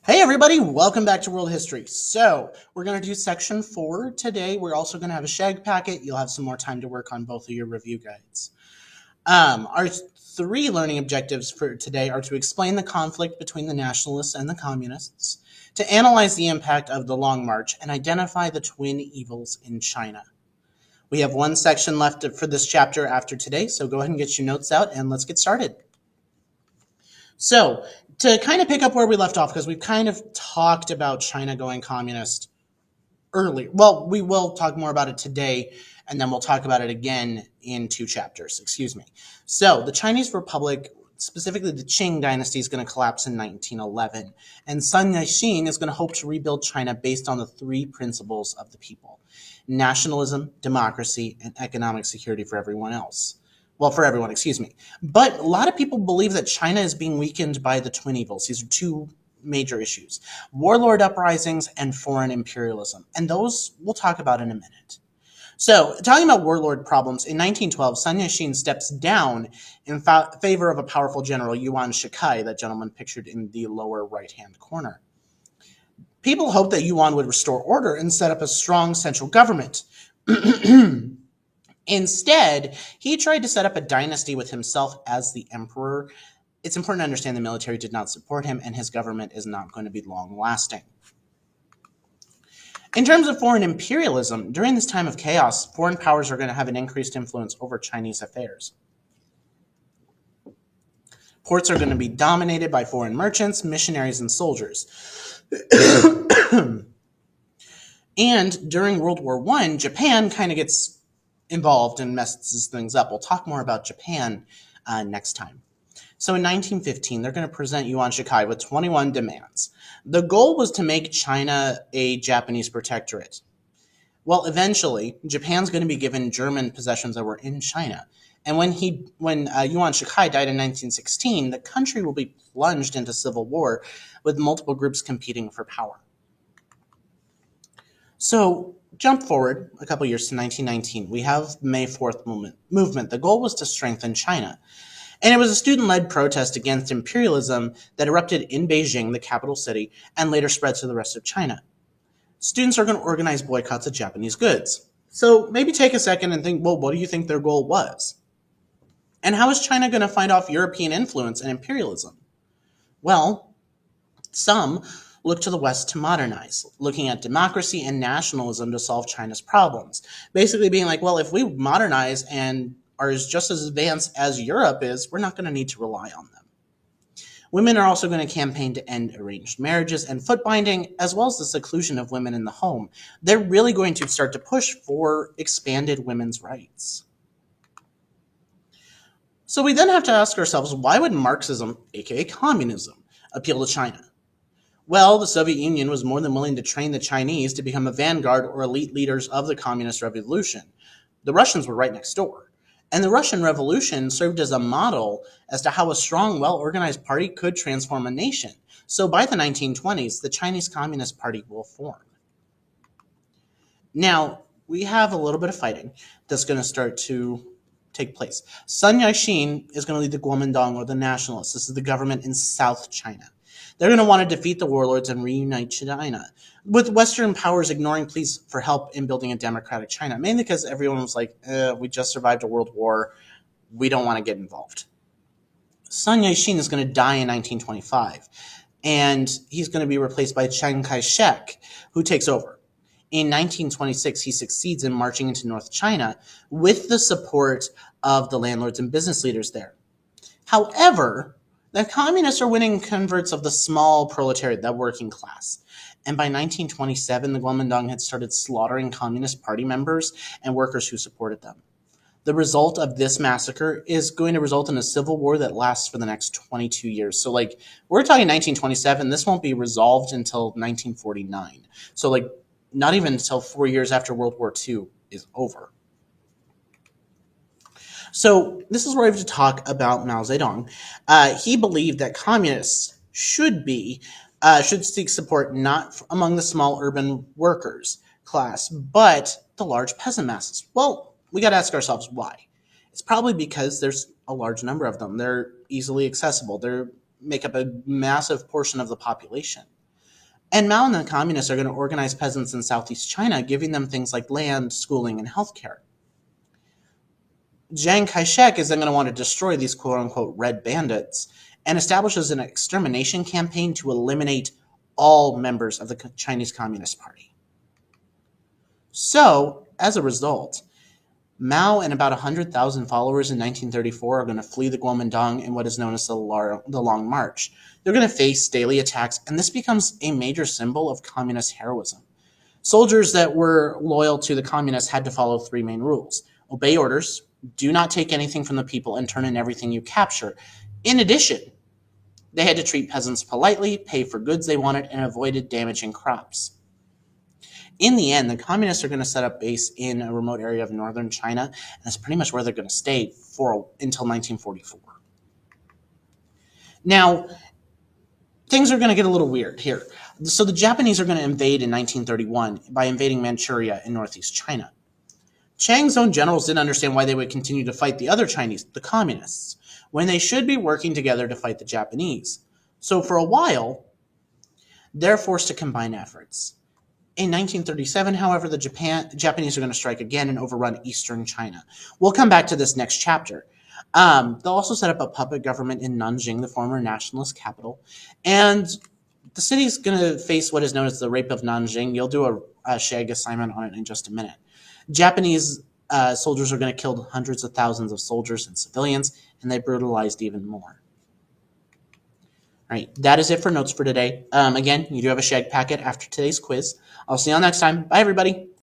Hey everybody, welcome back to World History. So, we're going to do section 4 today. We're also going to have a shag packet. You'll have some more time to work on both of your review guides. Our three learning objectives for today are to explain the conflict between the nationalists and the communists, to analyze the impact of the Long March, and identify the twin evils in China. We have one section left for this chapter after today, so go ahead and get your notes out and let's get started. So, to kind of pick up where we left off, because we've kind of talked about China going communist earlier. Well, we will talk more about it today, and then we'll talk about it again in 2 chapters. Excuse me. So, the Chinese Republic, specifically the Qing dynasty, is going to collapse in 1911, and Sun Yat-sen is going to hope to rebuild China based on the 3 principles of the people: nationalism, democracy, and economic security for everyone else. Well, for everyone, excuse me. But a lot of people believe that China is being weakened by the twin evils. These are 2 major issues: warlord uprisings and foreign imperialism. And those we'll talk about in a minute. So, talking about warlord problems, in 1912, Sun Yat-sen steps down in favor of a powerful general, Yuan Shikai, that gentleman pictured in the lower right-hand corner. People hoped that Yuan would restore order and set up a strong central government. Instead, he tried to set up a dynasty with himself as the emperor. It's important to understand the military did not support him, and his government is not going to be long-lasting. In terms of foreign imperialism, during this time of chaos, foreign powers are going to have an increased influence over Chinese affairs. Ports are going to be dominated by foreign merchants, missionaries, and soldiers. And during World War I, Japan kind of gets involved and messes things up. We'll talk more about Japan next time. So in 1915, they're going to present Yuan Shikai with 21 demands. The goal was to make China a Japanese protectorate. Well, eventually, Japan's going to be given German possessions that were in China. And when Yuan Shikai died in 1916, the country will be plunged into civil war with multiple groups competing for power. So, jump forward a couple years to 1919. We have May 4th movement. The goal was to strengthen China. And it was a student-led protest against imperialism that erupted in Beijing, the capital city, and later spread to the rest of China. Students are going to organize boycotts of Japanese goods. So maybe take a second and think, well, what do you think their goal was? And how is China going to fight off European influence and imperialism? Well, some look to the West to modernize, looking at democracy and nationalism to solve China's problems. Basically being like, well, if we modernize and are just as advanced as Europe is, we're not going to need to rely on them. Women are also going to campaign to end arranged marriages and foot binding, as well as the seclusion of women in the home. They're really going to start to push for expanded women's rights. So we then have to ask ourselves, why would Marxism, aka communism, appeal to China? Well, the Soviet Union was more than willing to train the Chinese to become a vanguard or elite leaders of the communist revolution. The Russians were right next door. And the Russian Revolution served as a model as to how a strong, well-organized party could transform a nation. So by the 1920s, the Chinese Communist Party will form. Now, we have a little bit of fighting that's going to start to take place. Sun Yat-sen is going to lead the Kuomintang, or the nationalists. This is the government in South China. They're going to want to defeat the warlords and reunite China, with Western powers ignoring pleas for help in building a democratic China, mainly because everyone was like, we just survived a world war. We don't want to get involved. Sun Yat-sen is going to die in 1925, and he's going to be replaced by Chiang Kai-shek, who takes over. In 1926, he succeeds in marching into North China with the support of the landlords and business leaders there. However, the communists are winning converts of the small proletariat, the working class. And by 1927, the Kuomintang had started slaughtering Communist Party members and workers who supported them. The result of this massacre is going to result in a civil war that lasts for the next 22 years. So, we're talking 1927. This won't be resolved until 1949. So, not even until 4 years after World War II is over. So this is where I have to talk about Mao Zedong. He believed that communists should seek support not among the small urban workers class, but the large peasant masses. Well, we got to ask ourselves why. It's probably because there's a large number of them. They're easily accessible. They make up a massive portion of the population. And Mao and the communists are going to organize peasants in Southeast China, giving them things like land, schooling, and healthcare. Chiang Kai-shek is then going to want to destroy these quote-unquote red bandits and establishes an extermination campaign to eliminate all members of the Chinese Communist Party. So, as a result, Mao and about 100,000 followers in 1934 are going to flee the Guomindang in what is known as the Long March. They're going to face daily attacks, and this becomes a major symbol of communist heroism. Soldiers that were loyal to the communists had to follow three main rules: obey orders, do not take anything from the people, and turn in everything you capture. In addition, they had to treat peasants politely, pay for goods they wanted, and avoided damaging crops. In the end, the communists are going to set up base in a remote area of northern China, and that's pretty much where they're going to stay until 1944. Now, things are going to get a little weird here. So the Japanese are going to invade in 1931 by invading Manchuria in northeast China. Chiang's own generals didn't understand why they would continue to fight the other Chinese, the communists, when they should be working together to fight the Japanese. So for a while, they're forced to combine efforts. In 1937, however, the Japanese are going to strike again and overrun eastern China. We'll come back to this next chapter. They'll also set up a puppet government in Nanjing, the former nationalist capital, and the city's going to face what is known as the Rape of Nanjing. You'll do a SHAG assignment on it in just a minute. Japanese soldiers are going to kill hundreds of thousands of soldiers and civilians, and they brutalized even more. All right, that is it for notes for today. Again, you do have a SHAG packet after today's quiz. I'll see you all next time. Bye, everybody.